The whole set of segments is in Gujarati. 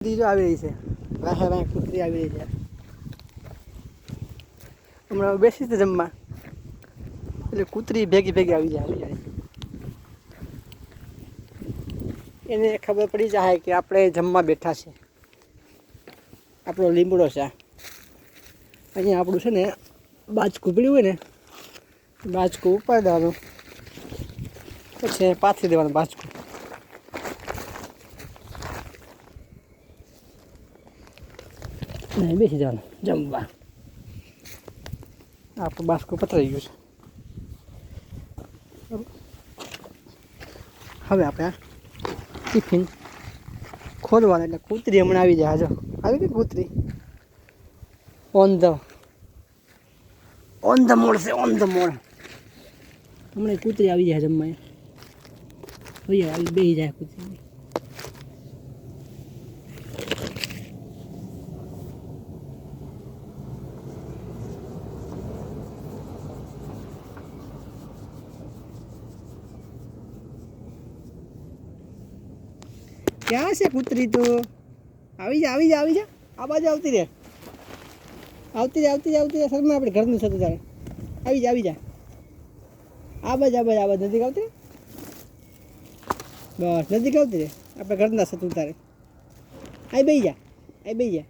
કૂતરી જો આવી રહી છે, વાહે વાહે કૂતરી આવી રહી છે. હમણાં બેસી તો જમવા એટલે કૂતરી ભેગી ભેગી આવી જાય. એને ખબર પડી જાય કે આપણે જમવા બેઠા છે. આપણો લીમડો છે. અહીંયા આપણું છે ને બાજકું પડ્યું હોય ને, બાજકું ઉપાડી દેવાનું, પછી પાથરી દેવાનું બાજકું. નહીં બેસી જવાનું જમવા. આપણું બાજકું પથરાઈ ગયું છે. હવે આપણે ટિફિન ખોલવાનું એટલે કૂતરી હમણાં આવી જાય. જો આવી ગઈ કૂતરી. ઓન ધ મોડ છે, ઓન ધ મોડ. હમણાં કૂતરી આવી જાય જમવા. આવી બેસી જાય કૂતરી. ક્યાં છે કૂતરી? તો આવી જા, આવી જા, આવી જા. આ બાજુ આવતી રહે, આવતી રહે, આવતી રહે, આવતી રહે. શર્મા આપણે ઘરનું છે તો તારે. આવી જા, આવી જા. આ બાજુ, આ બાજુ, આ બાજુ નજીક આવતી રહે. બસ નજીક આવતી રહે. આપણે ઘરના છે તું તારે. આઈ બેસી જા, આઈ બેસી જા,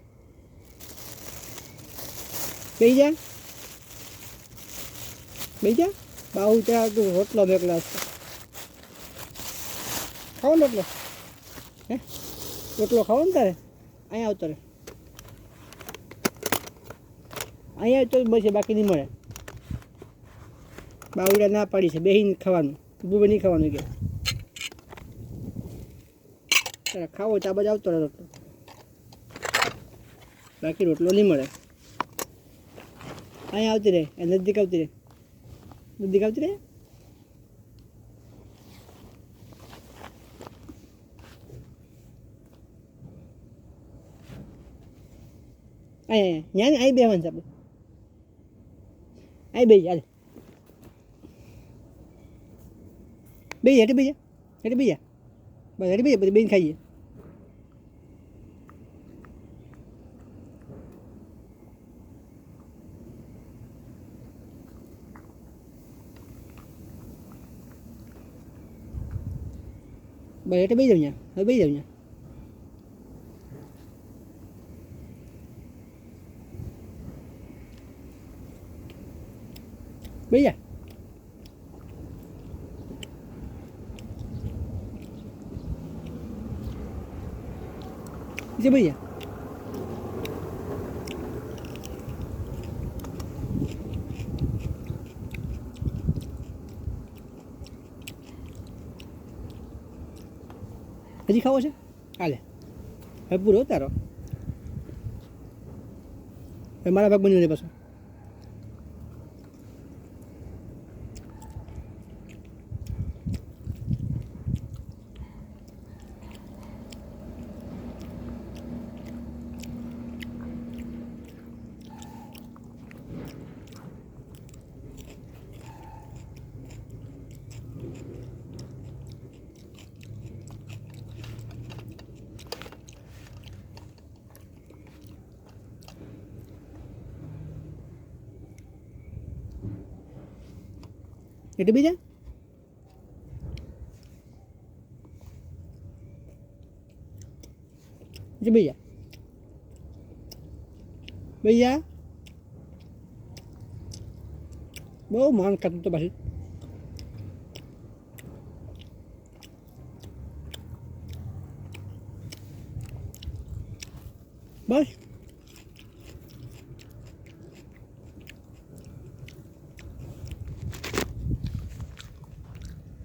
બેસી જા, બેસી જા. બાહુ ત્યાં તું રોટલો મેકલો હશે. ખાવો ને રોટલો? હે રોટલો ખાવો ને તારે? અહીંયા આવતો રહે, અહીંયા આવતો બસ, બાકી નહીં મળે. બાવડા ના પાડી છે બેહીને ખાવાનું, ઊભું નહીં ખાવાનું કે. તારે ખાવો તો આ બાજુ આવતો રહે રોટલો, બાકી રોટલો નહીં મળે. અહીંયા આવતી રહે, નજીક આવતી રહે, નજીક આવતી રહે. અહીંયા અહીં બેવાનું છે આપણે. અહીં બેસી હાલ, બેસી હેઠે બેસી જા, હેઠે બેસી જા, બસ હેઠે બેસી પછી બેન ખાઈએ. બસ હેઠે બેસી જાવ. હવે બેસી જાવ. બેસી જા. જે બેસી જા. હજી ખાવો છે? હાલે હવે પૂરો તારો. મારા ભાગ બન્યું છે પાછું. એટલે બીજા જે બીજા બીજા બહુ માન ખાતું તો પાછી. બસ